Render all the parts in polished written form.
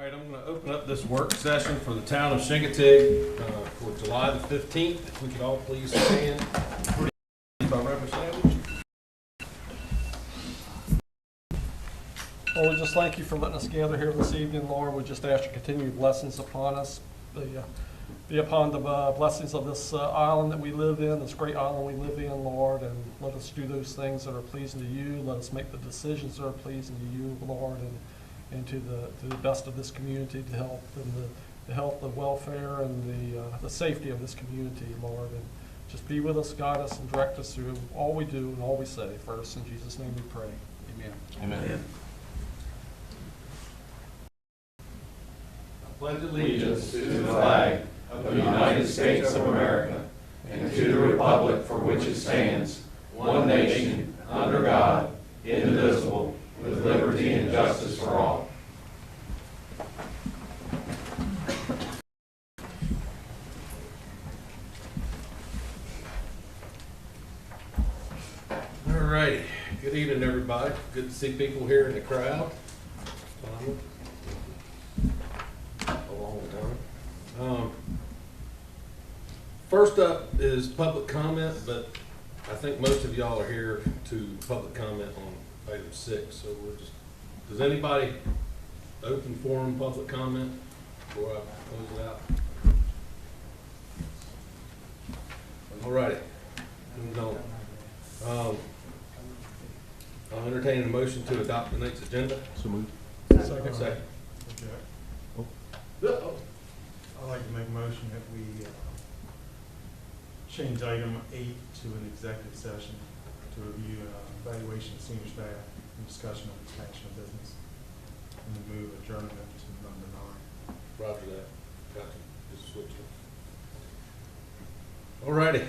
All right, I'm going to open up this work session for the town of Chincoteague for July the 15th. If we could all please stand. By Reverend Savage. Lord, we just thank you for letting us gather here this evening, Lord. We just ask your continued blessings upon us. Be upon the blessings of this island that we live in, this great island we live in, Lord, and let us do those things that are pleasing to you. Let us make the decisions that are pleasing to you, Lord, and to the best of this community, to help and the health, the welfare, and the safety of this community, Lord. And just be with us, guide us, and direct us through all we do and all we say. First, in Jesus' name we pray. Amen. Amen. I pledge allegiance to the flag of the United States of America and to the republic for which it stands, one nation, under God, indivisible, with liberty and justice for all. All right. Good evening, everybody. Good to see people here in the crowd. A long time. First up is public comment, but I think most of y'all are here to public comment on item 6. So does anybody open forum public comment before I close it out? All righty. Moving on. I'll entertain a motion to adopt tonight's agenda. So moved. Second. Second. I'd like to make a motion that we change item 8 to an executive session to review evaluation of senior staff and discussion of expansion of business, and move adjournment to number 9. Roger that. Gotcha. Just switch it. All righty.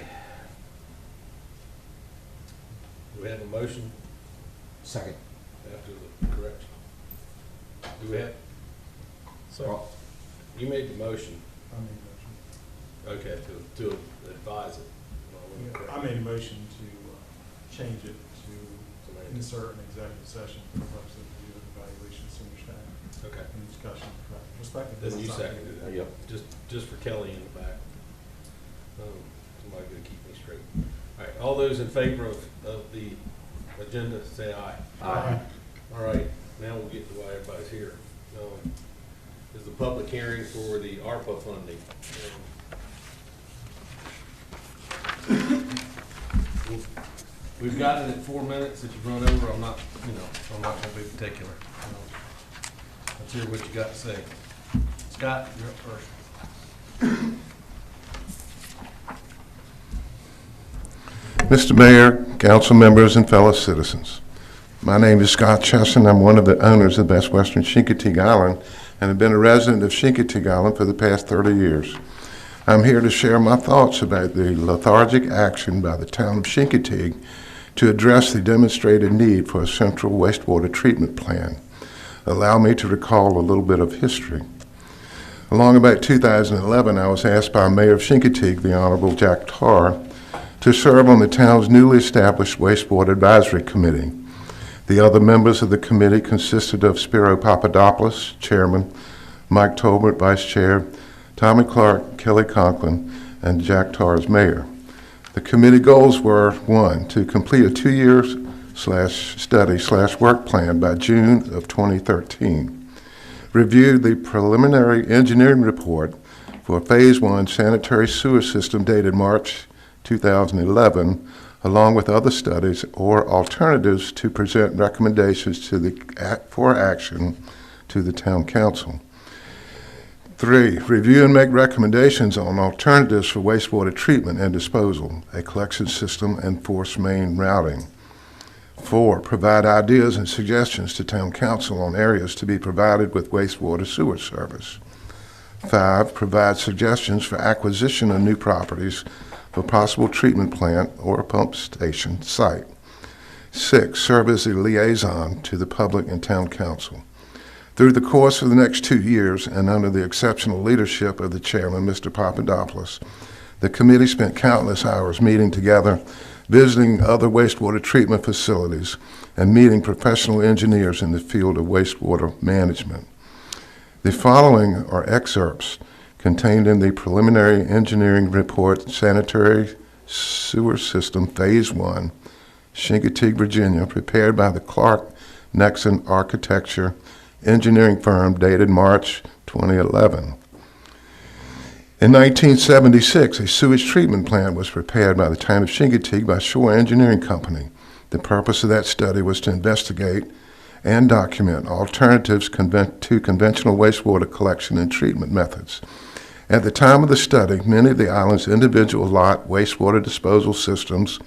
Do we have a motion Second. after the correction? Do we have? So, You made the motion. I made a motion. Okay, to advise it. I made a motion to change it to insert an executive session for the purpose of review and evaluation of senior staff Okay. and discussion of respective Then you business seconded it. Yep. Just for Kelly in the back. Somebody gonna keep me straight. All right, all those in favor of the agenda, say aye. Aye. All right, now we'll get to why everybody's here. Is the public hearing for the ARPA funding. We've got it at 4 minutes. If you run over, I'm not gonna be particular. Let's hear what you got to say. Scott, you're up first. Mr. Mayor, council members, and fellow citizens. My name is Scott Chesson. I'm one of the owners of Best Western Chincoteague Island and have been a resident of Chincoteague Island for the past 30 years. I'm here to share my thoughts about the lethargic action by the town of Chincoteague to address the demonstrated need for a central wastewater treatment plan. Allow me to recall a little bit of history. Along about 2011, I was asked by Mayor of Chincoteague, the Honorable Jack Tarr, to serve on the town's newly established Wastewater Advisory Committee. The other members of the committee consisted of Spiro Papadopoulos, chairman, Mike Tolbert, vice chair, Tommy Clark, Kelly Conklin, and Jack Tarr as mayor. The committee goals were: 1, to complete a 2-year study/work plan by June of 2013, review the preliminary engineering report for Phase 1 sanitary sewer system dated March 2011, along with other studies or alternatives to present recommendations for action to the town council. 3, review and make recommendations on alternatives for wastewater treatment and disposal, a collection system, and force main routing. 4, provide ideas and suggestions to town council on areas to be provided with wastewater sewer service. 5, provide suggestions for acquisition of new properties for possible treatment plant or a pump station site. 6, serve as a liaison to the public and town council. Through the course of the next 2 years, and under the exceptional leadership of the chairman, Mr. Papadopoulos, the committee spent countless hours meeting together, visiting other wastewater treatment facilities, and meeting professional engineers in the field of wastewater management. The following are excerpts contained in the preliminary engineering report, Sanitary Sewer System Phase 1, Chincoteague, Virginia, prepared by the Clark Nexon Architecture engineering firm, dated March 2011. In 1976, a sewage treatment plant was prepared by the town of Chincoteague by Shore Engineering Company. The purpose of that study was to investigate and document alternatives to conventional wastewater collection and treatment methods. At the time of the study, many of the island's individual lot wastewater disposal systems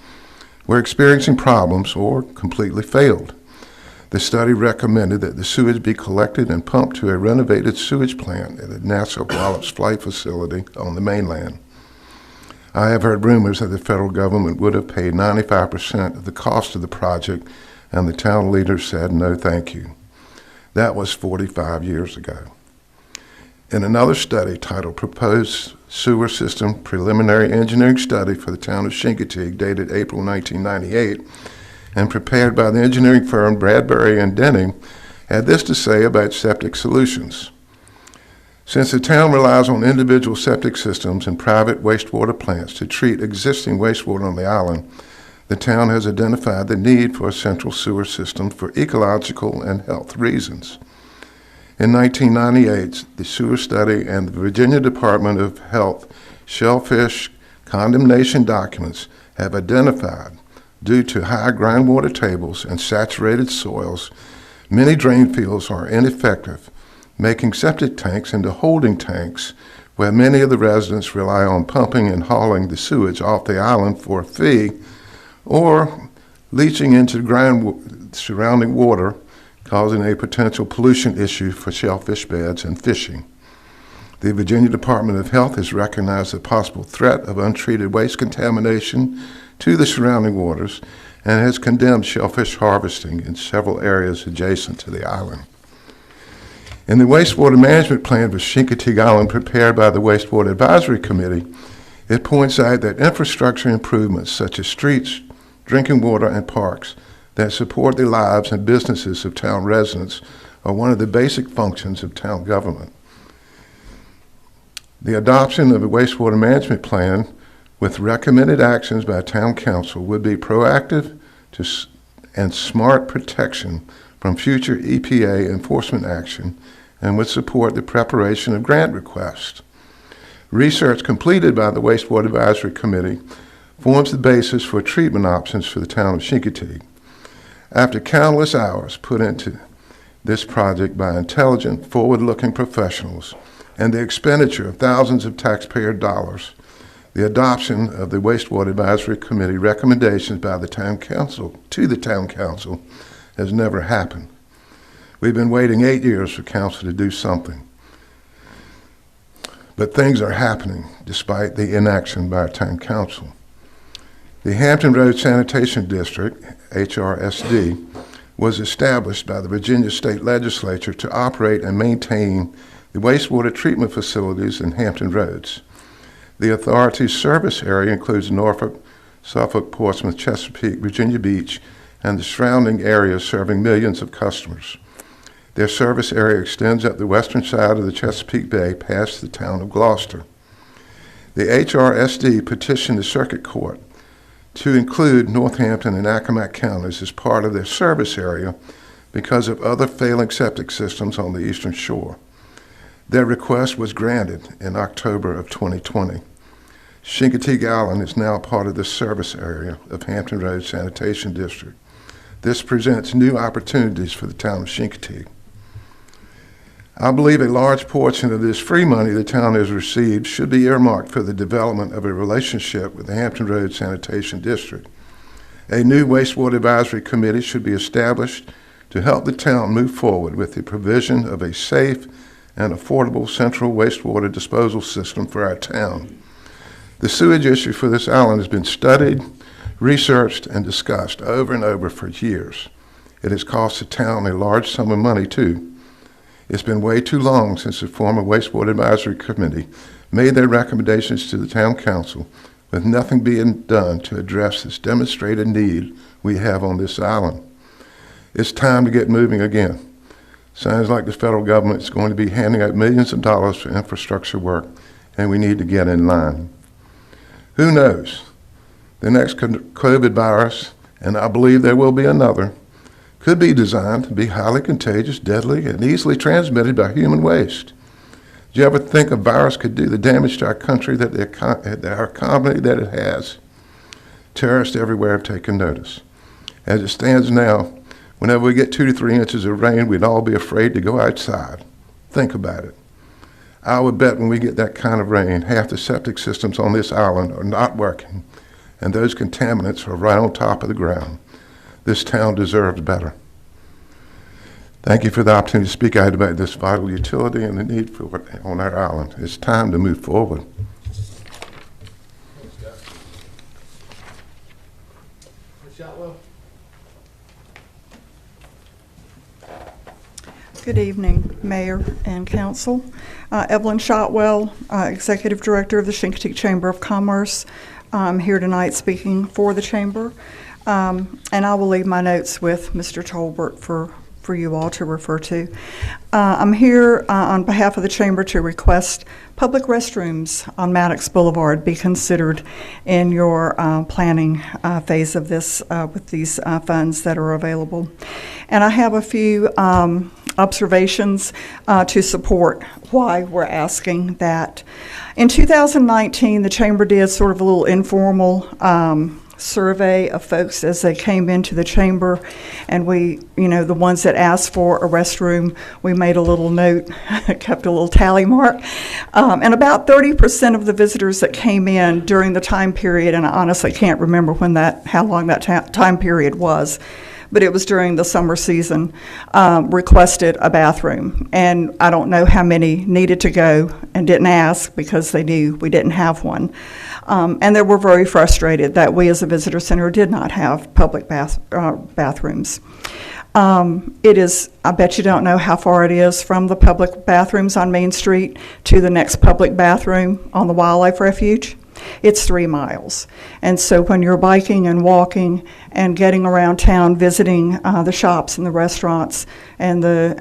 were experiencing problems or completely failed. The study recommended that the sewage be collected and pumped to a renovated sewage plant at the Nassau Wallops Flight Facility on the mainland. I have heard rumors that the federal government would have paid 95% of the cost of the project, and the town leaders said no thank you. That was 45 years ago. In another study titled Proposed Sewer System Preliminary Engineering Study for the town of Chincoteague, dated April 1998, and prepared by the engineering firm Bradbury and Denning, had this to say about septic solutions. Since the town relies on individual septic systems and private wastewater plants to treat existing wastewater on the island, the town has identified the need for a central sewer system for ecological and health reasons. In 1998, the sewer study and the Virginia Department of Health shellfish condemnation documents have identified, due to high groundwater tables and saturated soils, many drain fields are ineffective, making septic tanks into holding tanks where many of the residents rely on pumping and hauling the sewage off the island for a fee, or leaching into surrounding water, causing a potential pollution issue for shellfish beds and fishing. The Virginia Department of Health has recognized the possible threat of untreated waste contamination to the surrounding waters and has condemned shellfish harvesting in several areas adjacent to the island. In the wastewater management plan for Chincoteague Island prepared by the Wastewater Advisory Committee, it points out that infrastructure improvements such as streets, drinking water, and parks that support the lives and businesses of town residents are one of the basic functions of town government. The adoption of a wastewater management plan with recommended actions by town council would be proactive and smart protection from future EPA enforcement action and would support the preparation of grant requests. Research completed by the Wastewater Advisory Committee forms the basis for treatment options for the town of Chincoteague. After countless hours put into this project by intelligent, forward-looking professionals and the expenditure of thousands of taxpayer dollars, the adoption of the Wastewater Advisory Committee recommendations by the town council to the town council has never happened. We've been waiting 8 years for council to do something. But things are happening despite the inaction by our town council. The Hampton Road Sanitation District, HRSD, was established by the Virginia State Legislature to operate and maintain the wastewater treatment facilities in Hampton Roads. The authority's service area includes Norfolk, Suffolk, Portsmouth, Chesapeake, Virginia Beach, and the surrounding areas serving millions of customers. Their service area extends up the western side of the Chesapeake Bay past the town of Gloucester. The HRSD petitioned the Circuit Court to include Northampton and Accomack counties as part of their service area because of other failing septic systems on the eastern shore. Their request was granted in October of 2020. Chincoteague Island is now part of the service area of Hampton Road Sanitation District. This presents new opportunities for the town of Chincoteague. I believe a large portion of this free money the town has received should be earmarked for the development of a relationship with the Hampton Road Sanitation District. A new wastewater advisory committee should be established to help the town move forward with the provision of a safe and affordable central wastewater disposal system for our town. The sewage issue for this island has been studied, researched, and discussed over and over for years. It has cost the town a large sum of money, too. It's been way too long since the former Wastewater Advisory Committee made their recommendations to the town council with nothing being done to address this demonstrated need we have on this island. It's time to get moving again. Sounds like the federal government is going to be handing out millions of dollars for infrastructure work, and we need to get in line. Who knows? The next COVID virus, and I believe there will be another, could be designed to be highly contagious, deadly, and easily transmitted by human waste. Do you ever think a virus could do the damage to our country that our economy that it has? Terrorists everywhere have taken notice. As it stands now, whenever we get 2 to 3 inches of rain, we'd all be afraid to go outside. Think about it. I would bet when we get that kind of rain, half the septic systems on this island are not working, and those contaminants are right on top of the ground. This town deserves better. Thank you for the opportunity to speak out about this vital utility and the need for it on our island. It's time to move forward. Good evening, Mayor and Council. Evelyn Shotwell, Executive Director of the Chincoteague Chamber of Commerce. I'm here tonight speaking for the Chamber, and I will leave my notes with Mr. Tolbert for you all to refer to. I'm here on behalf of the Chamber to request public restrooms on Maddox Boulevard be considered in your planning phase of this with these funds that are available. And I have a few observations to support why we're asking that. In 2019, the Chamber did sort of a little informal survey of folks as they came into the Chamber, and we, the ones that asked for a restroom, we made a little note, kept a little tally mark, and about 30% of the visitors that came in during the time period, and I honestly can't remember how long that time period was, but it was during the summer season, requested a bathroom. And I don't know how many needed to go and didn't ask because they knew we didn't have one. And they were very frustrated that we as a visitor center did not have public bathrooms. I bet you don't know how far it is from the public bathrooms on Main Street to the next public bathroom on the Wildlife Refuge. It's 3 miles. And so when you're biking and walking and getting around town, visiting the shops and the restaurants, and the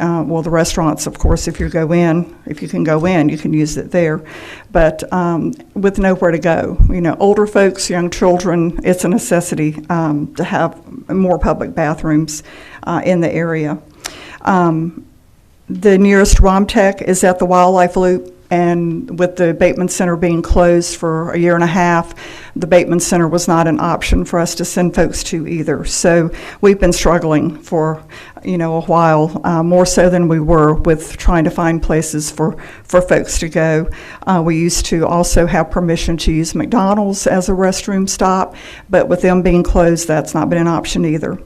restaurants, of course, if you can go in, you can use it there. But with nowhere to go, older folks, young children, it's a necessity to have more public bathrooms in the area. The nearest ROMTech is at the Wildlife Loop. And with the Bateman Center being closed for a year and a half, the Bateman Center was not an option for us to send folks to either. So we've been struggling for, a while, more so than we were with trying to find places for folks to go. We used to also have permission to use McDonald's as a restroom stop, but with them being closed, that's not been an option either.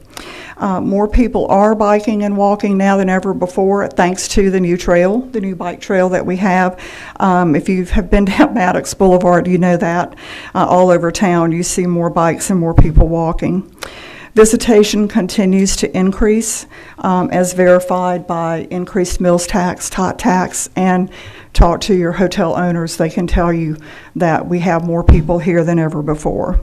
More people are biking and walking now than ever before, thanks to the new bike trail that we have. If you have been down Maddox Boulevard, you know that. All over town, you see more bikes and more people walking. Visitation continues to increase, as verified by increased mills tax, tot tax, and talk to your hotel owners. They can tell you that we have more people here than ever before.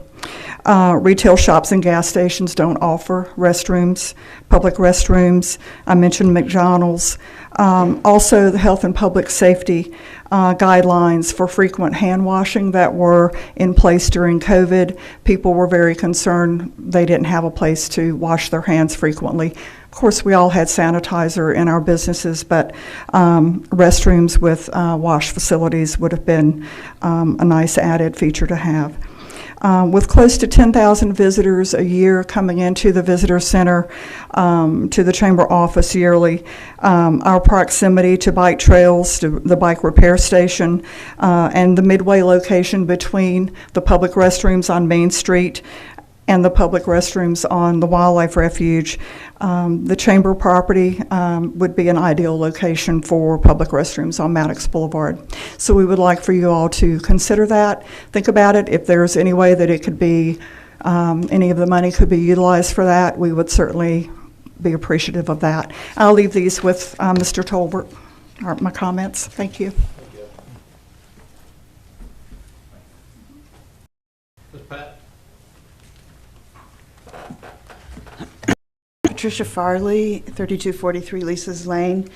Retail shops and gas stations don't offer restrooms, public restrooms. I mentioned McDonald's. Also, the health and public safety guidelines for frequent hand washing that were in place during COVID. People were very concerned they didn't have a place to wash their hands frequently. Of course, we all had sanitizer in our businesses, but restrooms with wash facilities would have been a nice added feature to have. With close to 10,000 visitors a year coming into the visitor center, to the Chamber office yearly, our proximity to bike trails, to the bike repair station, and the midway location between the public restrooms on Main Street and the public restrooms on the Wildlife Refuge, the Chamber property would be an ideal location for public restrooms on Maddox Boulevard. So we would like for you all to consider that, think about it. If there's any way that it could be, any of the money could be utilized for that, we would certainly be appreciative of that. I'll leave these with Mr. Tolbert, my comments. Thank you. Ms. Pat? Patricia Farley, 3243 Lisa's Lane,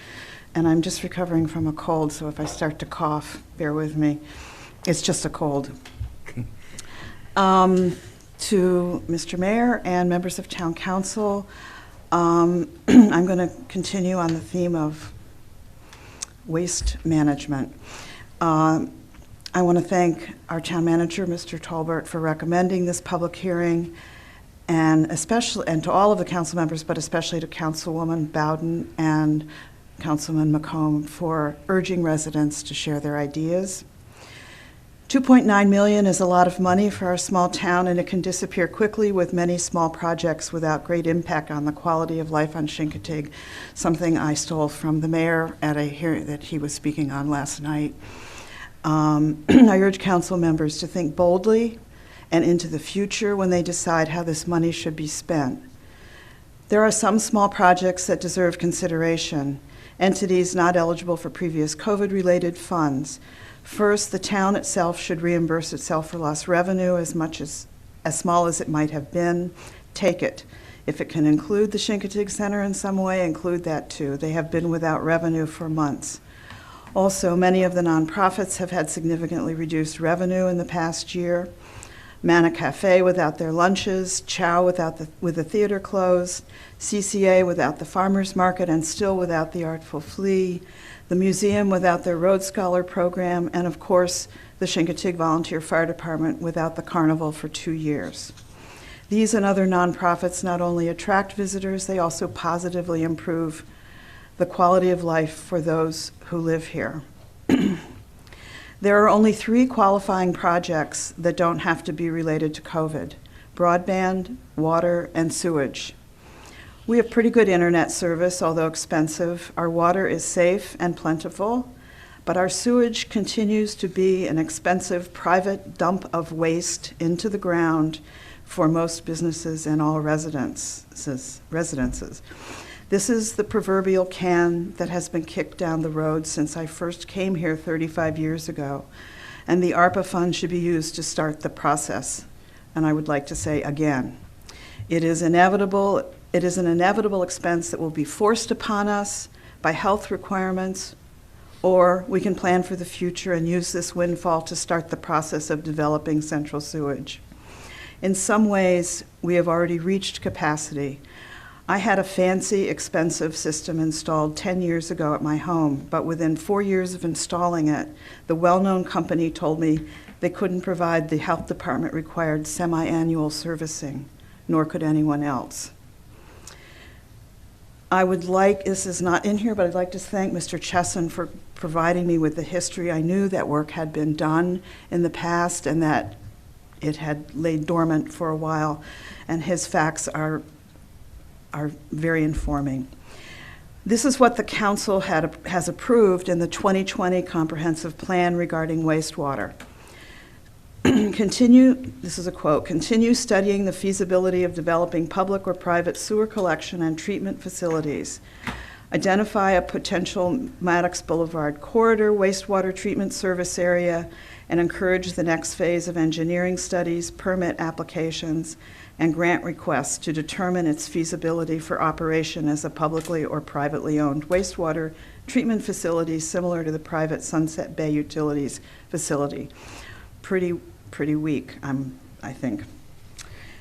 and I'm just recovering from a cold, so if I start to cough, bear with me. It's just a cold. To Mr. Mayor and members of Town Council, I'm going to continue on the theme of waste management. I want to thank our town manager, Mr. Tolbert, for recommending this public hearing, and to all of the council members, but especially to Councilwoman Bowden and Councilman McComb for urging residents to share their ideas. $2.9 million is a lot of money for our small town, and it can disappear quickly with many small projects without great impact on the quality of life on Chincoteague, something I stole from the mayor at a hearing that he was speaking on last night. I urge council members to think boldly and into the future when they decide how this money should be spent. There are some small projects that deserve consideration, entities not eligible for previous COVID-related funds. First, the town itself should reimburse itself for lost revenue as small as it might have been. Take it. If it can include the Chincoteague Center in some way, include that too. They have been without revenue for months. Also, many of the nonprofits have had significantly reduced revenue in the past year. Manna Cafe without their lunches, Chow with the theater closed, CCA without the farmers market and still without the Artful Flea, the museum without their Rhodes Scholar program, and of course, the Chincoteague Volunteer Fire Department without the carnival for 2 years. These and other nonprofits not only attract visitors, they also positively improve the quality of life for those who live here. There are only 3 qualifying projects that don't have to be related to COVID: broadband, water, and sewage. We have pretty good internet service, although expensive. Our water is safe and plentiful, but our sewage continues to be an expensive private dump of waste into the ground for most businesses and all residences. This is the proverbial can that has been kicked down the road since I first came here 35 years ago, and the ARPA fund should be used to start the process. And I would like to say again, it is an inevitable expense that will be forced upon us by health requirements, or we can plan for the future and use this windfall to start the process of developing central sewage. In some ways, we have already reached capacity. I had a fancy, expensive system installed 10 years ago at my home, but within 4 years of installing it, the well-known company told me they couldn't provide the health department required semi-annual servicing, nor could anyone else. This is not in here, but I'd like to thank Mr. Chesson for providing me with the history. I knew that work had been done in the past and that it had laid dormant for a while, and his facts are very informing. This is what the council has approved in the 2020 comprehensive plan regarding wastewater. This is a quote, continue studying the feasibility of developing public or private sewer collection and treatment facilities. Identify a potential Maddox Boulevard corridor wastewater treatment service area and encourage the next phase of engineering studies, permit applications, and grant requests to determine its feasibility for operation as a publicly or privately owned wastewater treatment facility similar to the private Sunset Bay Utilities facility. Pretty weak, I think.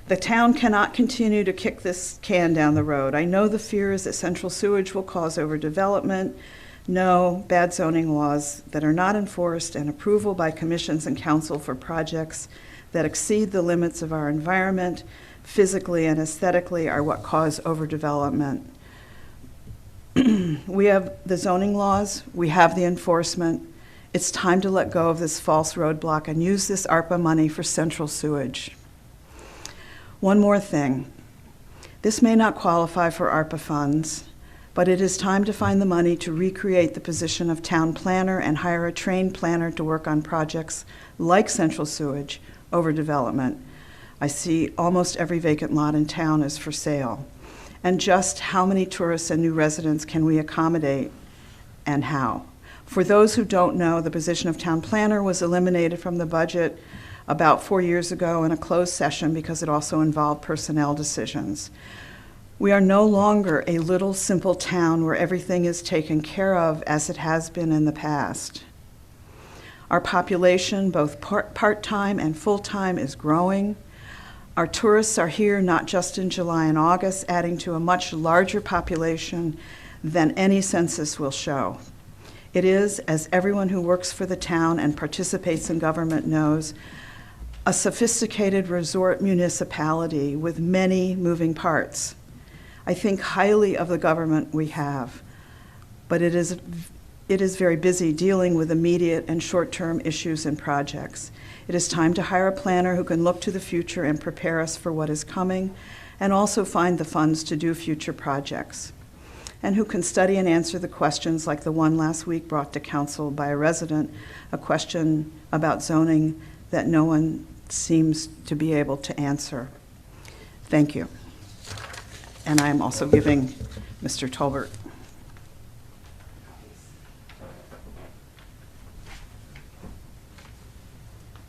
The town cannot continue to kick this can down the road. I know the fear is that central sewage will cause overdevelopment, bad zoning laws that are not enforced, and approval by commissions and council for projects that exceed the limits of our environment, physically and aesthetically, are what cause overdevelopment. We have the zoning laws, we have the enforcement. It's time to let go of this false roadblock and use this ARPA money for central sewage. One more thing. This may not qualify for ARPA funds, but it is time to find the money to recreate the position of town planner and hire a trained planner to work on projects like central sewage overdevelopment. I see almost every vacant lot in town is for sale. And just how many tourists and new residents can we accommodate, and how? For those who don't know, the position of town planner was eliminated from the budget about 4 years ago in a closed session because it also involved personnel decisions. We are no longer a little simple town where everything is taken care of as it has been in the past. Our population, both part-time and full-time, is growing. Our tourists are here not just in July and August, adding to a much larger population than any census will show. It is, as everyone who works for the town and participates in government knows, a sophisticated resort municipality with many moving parts. I think highly of the government we have, but it is very busy dealing with immediate and short-term issues and projects. It is time to hire a planner who can look to the future and prepare us for what is coming, and also find the funds to do future projects, and who can study and answer the questions like the one last week brought to council by a resident, a question about zoning that no one seems to be able to answer. Thank you. And I am also giving Mr. Tolbert.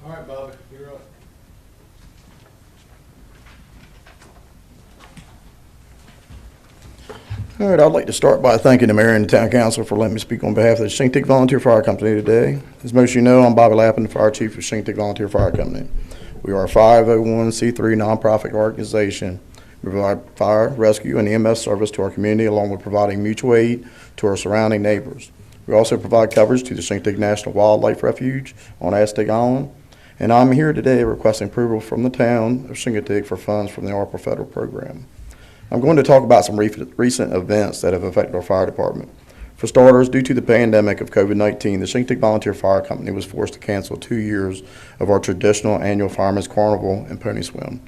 All right, Bobby, you're up. All right, I'd like to start by thanking the mayor and the town council for letting me speak on behalf of the Shindig Volunteer Fire Company today. As most of you know, I'm Bobby Lappin, the fire chief of Shindig Volunteer Fire Company. We are a 501c3 nonprofit organization. We provide fire, rescue, and EMS service to our community, along with providing mutual aid to our surrounding neighbors. We also provide coverage to the Shindig National Wildlife Refuge on Aztec Island. And I'm here today requesting approval from the town of Shindig for funds from the ARPA federal program. I'm going to talk about some recent events that have affected our fire department. For starters, due to the pandemic of COVID-19, the Shindig Volunteer Fire Company was forced to cancel 2 years of our traditional annual Fireman's Carnival and Pony Swim.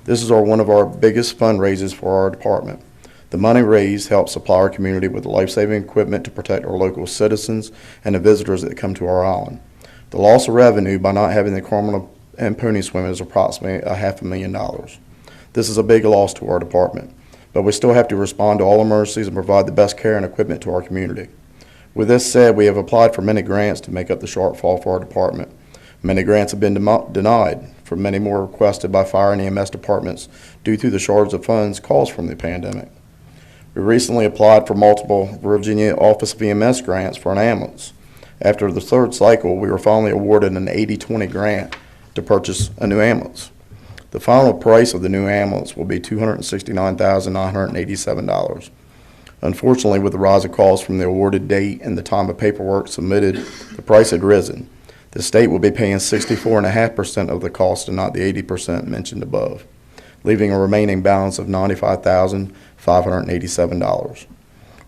This is one of our biggest fundraisers for our department. The money raised helps supply our community with life-saving equipment to protect our local citizens and the visitors that come to our island. The loss of revenue by not having the Carnival and Pony Swim is approximately $500,000. This is a big loss to our department, but we still have to respond to all emergencies and provide the best care and equipment to our community. With this said, we have applied for many grants to make up the shortfall for our department. Many grants have been denied, for many more requested by fire and EMS departments due to the shortage of funds caused from the pandemic. We recently applied for multiple Virginia Office of EMS grants for an ambulance. After the third cycle, we were finally awarded an 80-20 grant to purchase a new ambulance. The final price of the new ambulance will be $269,987. Unfortunately, with the rise of costs from the awarded date and the time of paperwork submitted, the price had risen. The state will be paying 64.5% of the cost and not the 80% mentioned above, leaving a remaining balance of $95,587.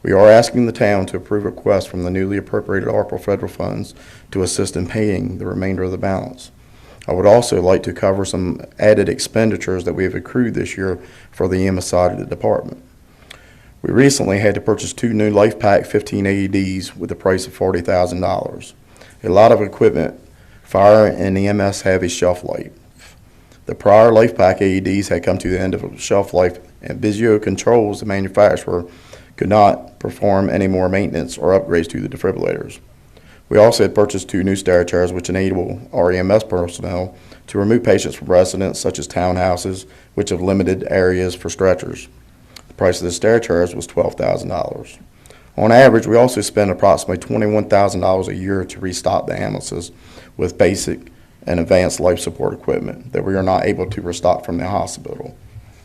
We are asking the town to approve a request from the newly appropriated ARPA federal funds to assist in paying the remainder of the balance. I would also like to cover some added expenditures that we have accrued this year for the EMS side of the department. We recently had to purchase 2 new LifePak 15 AEDs with a price of $40,000. A lot of equipment, fire and EMS, have a shelf life. The prior LifePak AEDs had come to the end of a shelf life, and Vizio Controls, the manufacturer, could not perform any more maintenance or upgrades to the defibrillators. We also had purchased 2 new stair chairs which enable our EMS personnel to remove patients from residents such as townhouses which have limited areas for stretchers. The price of the stair chairs was $12,000. On average, we also spend approximately $21,000 a year to restock the ambulances with basic and advanced life support equipment that we are not able to restock from the hospital.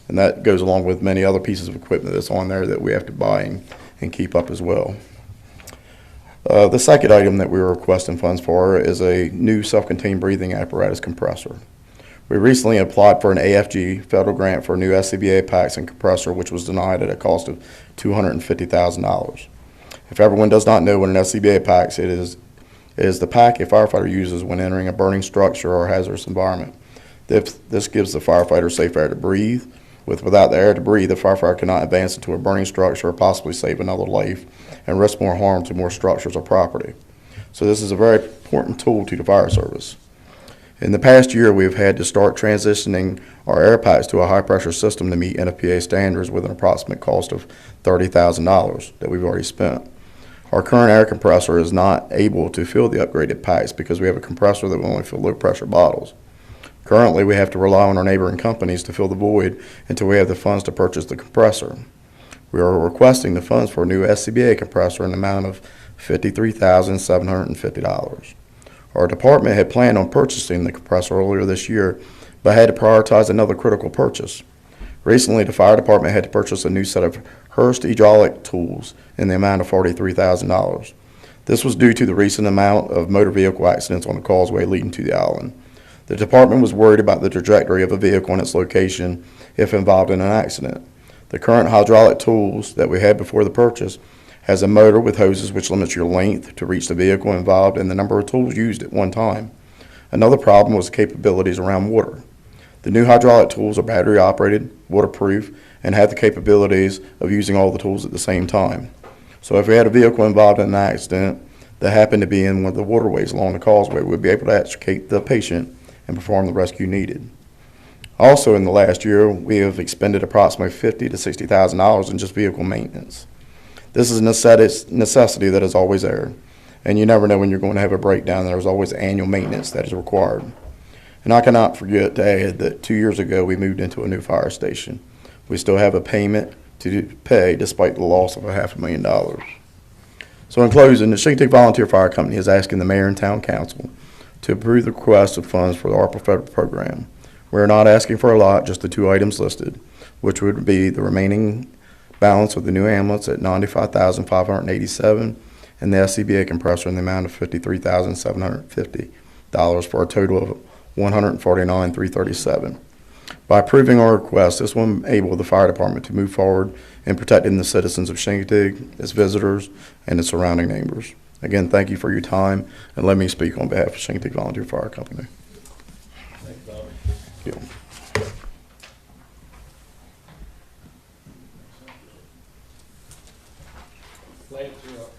And that goes along with many other pieces of equipment that's on there that we have to buy and keep up as well. The second item that we were requesting funds for is a new self-contained breathing apparatus compressor. We recently applied for an AFG federal grant for new SCBA packs and compressor, which was denied at a cost of $250,000. If everyone does not know what an SCBA pack is, it is the pack a firefighter uses when entering a burning structure or hazardous environment. This gives the firefighter safe air to breathe. Without the air to breathe, the firefighter cannot advance into a burning structure or possibly save another life and risk more harm to more structures or property. So this is a very important tool to the fire service. In the past year, we have had to start transitioning our air packs to a high-pressure system to meet NFPA standards with an approximate cost of $30,000 that we've already spent. Our current air compressor is not able to fill the upgraded packs because we have a compressor that will only fill low-pressure bottles. Currently, we have to rely on our neighboring companies to fill the void until we have the funds to purchase the compressor. We are requesting the funds for a new SCBA compressor in the amount of $53,750. Our department had planned on purchasing the compressor earlier this year, but had to prioritize another critical purchase. Recently, the fire department had to purchase a new set of Hurst hydraulic tools in the amount of $43,000. This was due to the recent amount of motor vehicle accidents on the causeway leading to the island. The department was worried about the trajectory of a vehicle and its location if involved in an accident. The current hydraulic tools that we had before the purchase has a motor with hoses which limits your length to reach the vehicle involved and the number of tools used at one time. Another problem was the capabilities around water. The new hydraulic tools are battery operated, waterproof, and have the capabilities of using all the tools at the same time. So if we had a vehicle involved in an accident that happened to be in one of the waterways along the causeway, we'd be able to extricate the patient and perform the rescue needed. Also in the last year, we have expended approximately $50,000 to $60,000 in just vehicle maintenance. This is a necessity that is always there, and you never know when you're going to have a breakdown. There's always annual maintenance that is required. And I cannot forget to add that 2 years ago we moved into a new fire station. We still have a payment to pay despite the loss of $500,000. So in closing, the Chincoteague Volunteer Fire Company is asking the mayor and town council to approve the request of funds for the ARPA federal program. We're not asking for a lot, just the 2 items listed, which would be the remaining balance of the new ambulance at $95,587 and the SCBA compressor in the amount of $53,750 for a total of $149,337. By approving our request, this will enable the fire department to move forward in protecting the citizens of Chincoteague, its visitors, and its surrounding neighbors. Again, thank you for your time, and let me speak on behalf of Chincoteague Volunteer Fire Company. Thank you, Bobby. Thank you. Lance, you're up.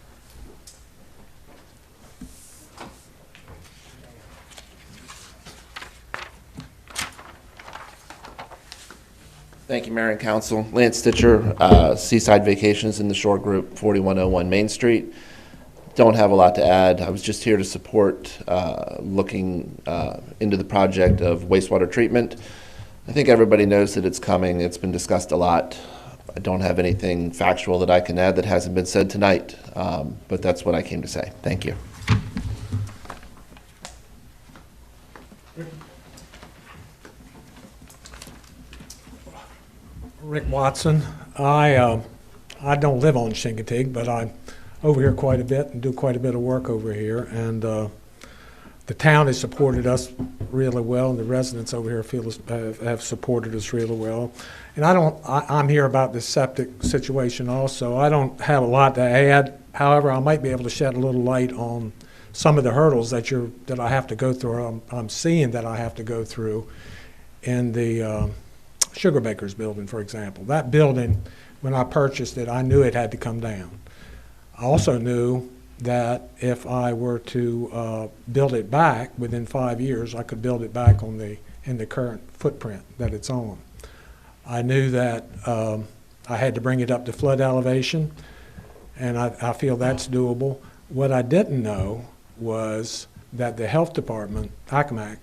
Thank you, Mayor and Council. Lance Stitcher, Seaside Vacations in the Shore Group, 4101 Main Street. Don't have a lot to add. I was just here to support looking into the project of wastewater treatment. I think everybody knows that it's coming. It's been discussed a lot. I don't have anything factual that I can add that hasn't been said tonight, but that's what I came to say. Thank you. Rick Watson. I don't live on Chincoteague, but I'm over here quite a bit and do quite a bit of work over here. And the town has supported us really well, and the residents over here have supported us really well. And I'm here about the septic situation also. I don't have a lot to add. However, I might be able to shed a little light on some of the hurdles that I have to go through. I'm seeing that I have to go through in the Sugar Bakers building, for example. That building, when I purchased it, I knew it had to come down. I also knew that if I were to build it back within 5 years, I could build it back in the current footprint that it's on. I knew that I had to bring it up to flood elevation, and I feel that's doable. What I didn't know was that the health department, ACMAC,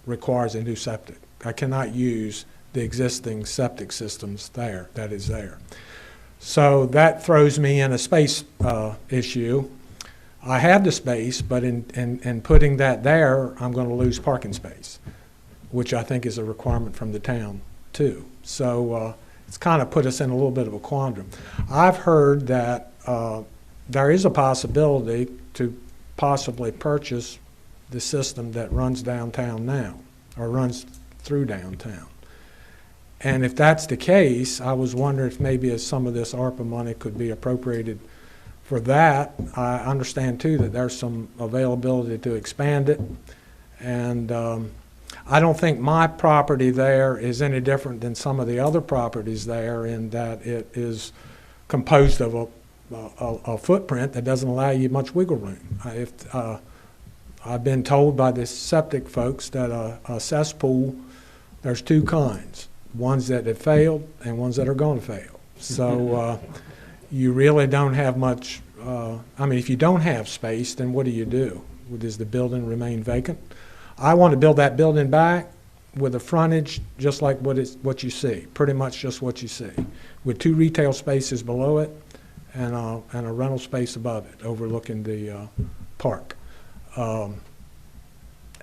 requires a new septic. I cannot use the existing septic systems that is there. So that throws me in a space issue. I have the space, but in putting that there, I'm going to lose parking space, which I think is a requirement from the town too. So it's kind of put us in a little bit of a quandrum. I've heard that there is a possibility to possibly purchase the system that runs downtown now, or runs through downtown. And if that's the case, I was wondering if maybe some of this ARPA money could be appropriated for that. I understand too that there's some availability to expand it. And I don't think my property there is any different than some of the other properties there in that it is composed of a footprint that doesn't allow you much wiggle room. I've been told by the septic folks that a cesspool, there's 2 kinds, ones that have failed and ones that are going to fail. So you really don't have much, I mean, if you don't have space, then what do you do? Does the building remain vacant? I want to build that building back with a frontage just like what you see, pretty much just what you see, with 2 retail spaces below it and a rental space above it overlooking the park.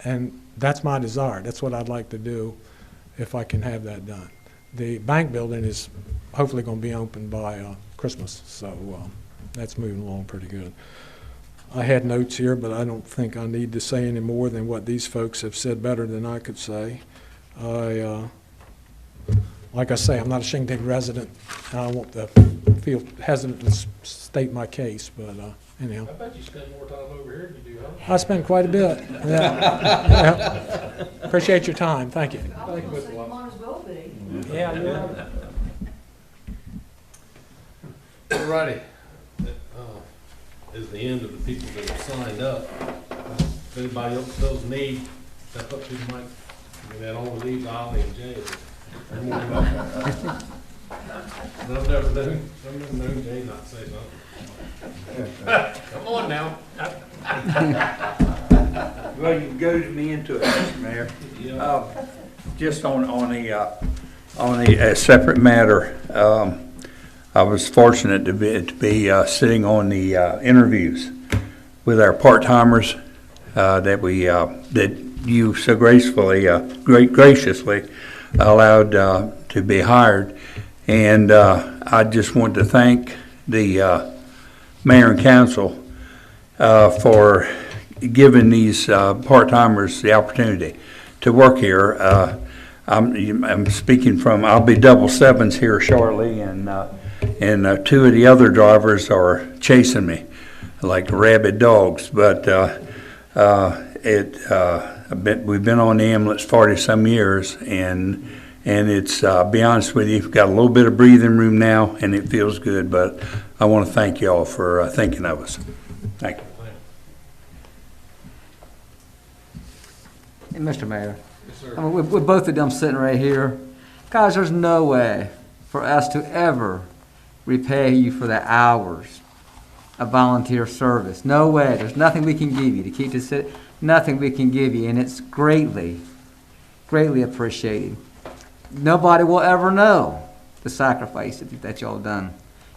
And that's my desire. That's what I'd like to do if I can have that done. The bank building is hopefully going to be open by Christmas, so that's moving along pretty good. I had notes here, but I don't think I need to say any more than what these folks have said better than I could say. Like I say, I'm not a Shindig resident, and I won't feel hesitant to state my case, but anyhow. I bet you spend more time over here than you do, huh? I spend quite a bit. Yeah. Appreciate your time. Thank you. I was gonna say, you might as well be. Yeah. All righty. Is the end of the people that have signed up. If anybody else feels need, step up to the mic. Give that all the leaves, Ollie and Jay. They're more than welcome. I've never known Jay not to say something. Come on now. Well, you goaded me into it, Mr. Mayor. Just on a separate matter, I was fortunate to be sitting on the interviews with our part-timers that you so graciously allowed to be hired, and I just want to thank the mayor and council for giving these part-timers the opportunity to work here. I'm speaking from, I'll be double sevens here shortly, and 2 of the other drivers are chasing me like rabid dogs. But we've been on the ambulance 40-some years, and it's, be honest with you, got a little bit of breathing room now, and it feels good. But I want to thank you all for thinking of us. Thank you. Hey, Mr. Mayor, I mean, with both of them sitting right here, guys, there's no way for us to ever repay you for the hours of volunteer service. No way. There's nothing we can give you to keep this, nothing we can give you, and it's greatly, greatly appreciated. Nobody will ever know the sacrifice that y'all done.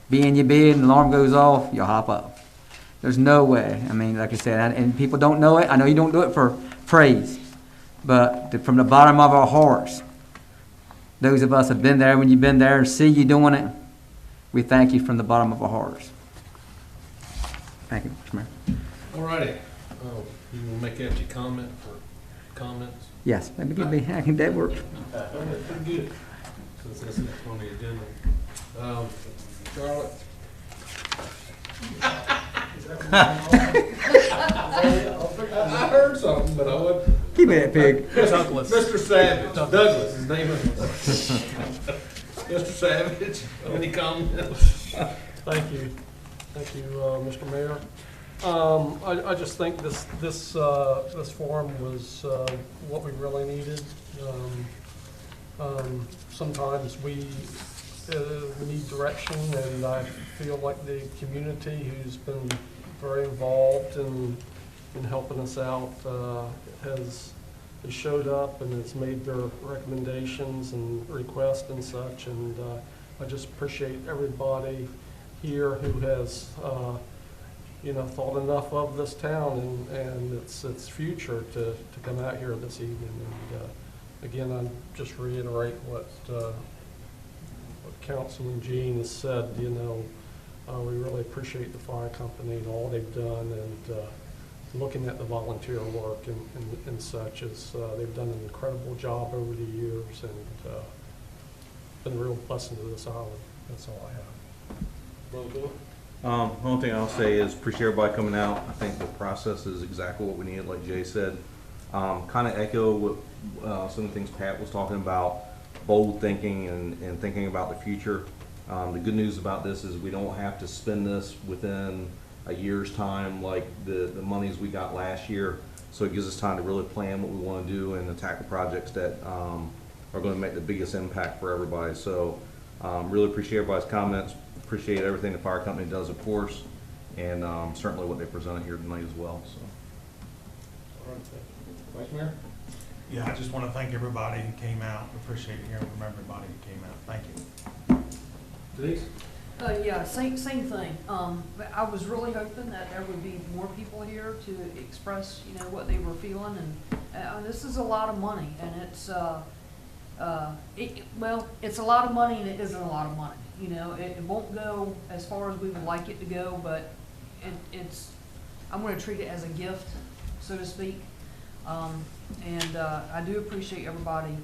Be in your bed and the alarm goes off, you'll hop up. There's no way. I mean, like I said, and people don't know it. I know you don't do it for praise, but from the bottom of our hearts, those of us have been there when you've been there and see you doing it, we thank you from the bottom of our hearts. Thank you, Mr. Mayor. All righty. You want to make that your comment for comments? Yes, let me give me, I can, that works. Pretty good. Since that's next on the agenda. Charlotte? I heard something, but I wasn't. Give me that pig. Mr. Savage, Douglas, his name is. Mr. Savage, any comments? Thank you. Thank you, Mr. Mayor. I just think this forum was what we really needed. Sometimes we need direction, and I feel like the community, who's been very involved in helping us out, has showed up and has made their recommendations and requests and such. And I just appreciate everybody here who has thought enough of this town and its future to come out here this evening. And again, I just reiterate what Councilman Jean has said. We really appreciate the fire company and all they've done, and looking at the volunteer work and such, as they've done an incredible job over the years, and been a real blessing to this island. That's all I have. Only thing I'll say is appreciate everybody coming out. I think the process is exactly what we needed, like Jay said. Kind of echo what some of the things Pat was talking about, bold thinking and thinking about the future. The good news about this is we don't have to spend this within a year's time like the monies we got last year. So it gives us time to really plan what we want to do and attack the projects that are going to make the biggest impact for everybody. So really appreciate everybody's comments. Appreciate everything the fire company does, of course, and certainly what they presented here tonight as well. So. Vice Mayor? Yeah, I just want to thank everybody who came out. Appreciate hearing from everybody who came out. Thank you. Denise? Yeah, same thing. I was really hoping that there would be more people here to express, you know, what they were feeling, and this is a lot of money, and it's, well, it's a lot of money and it isn't a lot of money. You know, it won't go as far as we would like it to go, but it's, I'm gonna treat it as a gift, so to speak. And I do appreciate everybody,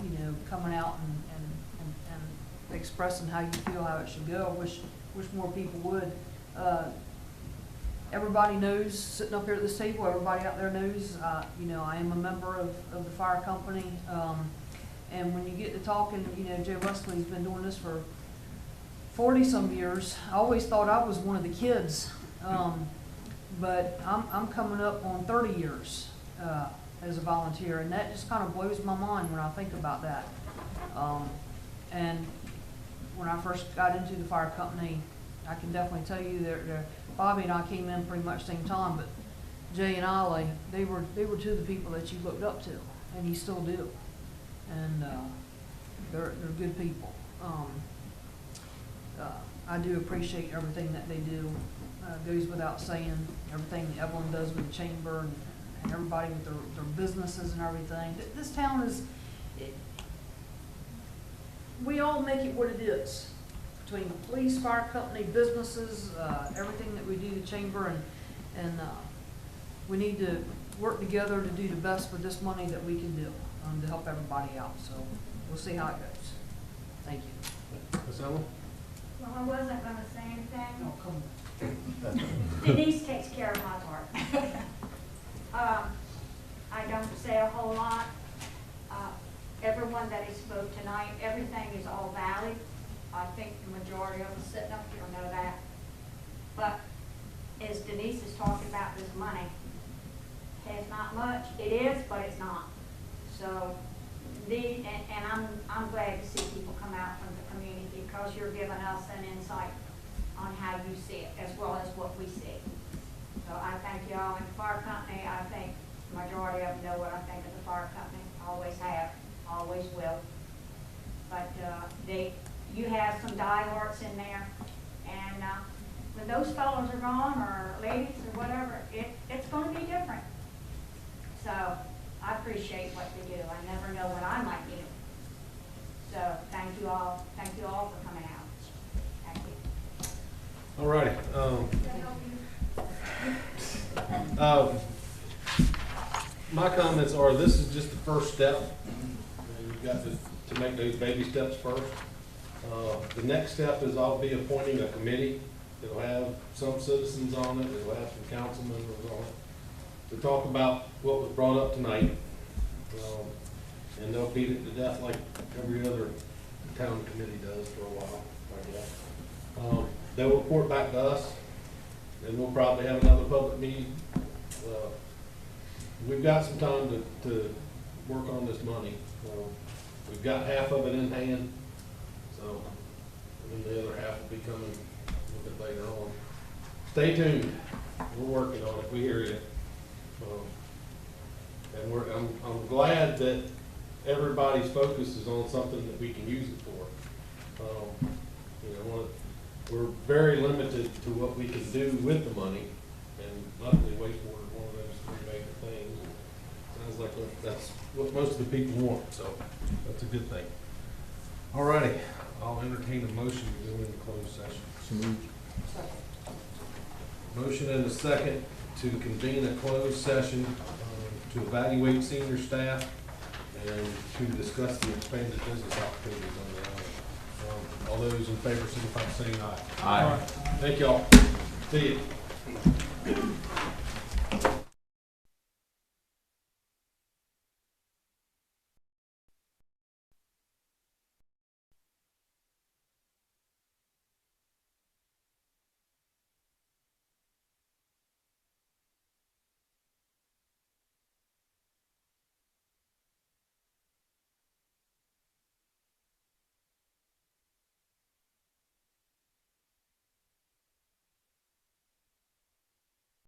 you know, coming out and expressing how you feel how it should go. I wish more people would. Everybody knows, sitting up here at this table, everybody out there knows, you know, I am a member of the fire company. And when you get to talking, you know, Jay Wesley's been doing this for 40-some years. I always thought I was one of the kids, but I'm coming up on 30 years as a volunteer, and that just kind of blows my mind when I think about that. And when I first got into the fire company, I can definitely tell you that Bobby and I came in pretty much the same time, but Jay and Ollie, they were two of the people that you looked up to, and you still do. And they're good people. I do appreciate everything that they do. Goes without saying, everything that Evelyn does with the chamber and everybody with their businesses and everything. This town is, we all make it what it is. Between the police, fire company, businesses, everything that we do, the chamber, and we need to work together to do the best with this money that we can do to help everybody out. So we'll see how it goes. Thank you. Ms. Ellen? Well, I wasn't gonna say anything. Oh, come on. Denise takes care of my part. I don't say a whole lot. Everyone that has spoke tonight, everything is all valid. I think the majority of us sitting up here know that. But as Denise is talking about this money, it's not much. It is, but it's not. So, I'm glad to see people come out from the community because you're giving us an insight on how you see it as well as what we see. So I thank you all. In the fire company, I think the majority of them know what I think of the fire company. Always have, always will. But you have some diehards in there, and when those fellows are gone or ladies or whatever, it's going to be different. So I appreciate what they do. I never know what I might do. So thank you all. Thank you all for coming out. Thank you. All righty. My comments are, this is just the first step. You've got to make those baby steps first. The next step is I'll be appointing a committee that'll have some citizens on it, that'll have some council members on it, to talk about what was brought up tonight. And they'll beat it to death like every other town committee does for a while, I guess. They'll report back to us, and we'll probably have another public meeting. We've got some time to work on this money. We've got half of it in hand, so and then the other half will be coming a little bit later on. Stay tuned. We're working on it. We hear you. And I'm glad that everybody's focus is on something that we can use it for. We're very limited to what we can do with the money, and luckily wastewater is one of those three major things. Sounds like that's what most of the people want, so that's a good thing. All righty, I'll entertain a motion to go into closed session. Motion and a second to convene a closed session to evaluate senior staff and to discuss the expanded business opportunities on the island. All those in favor signify by saying aye. Aye. Thank y'all. See you.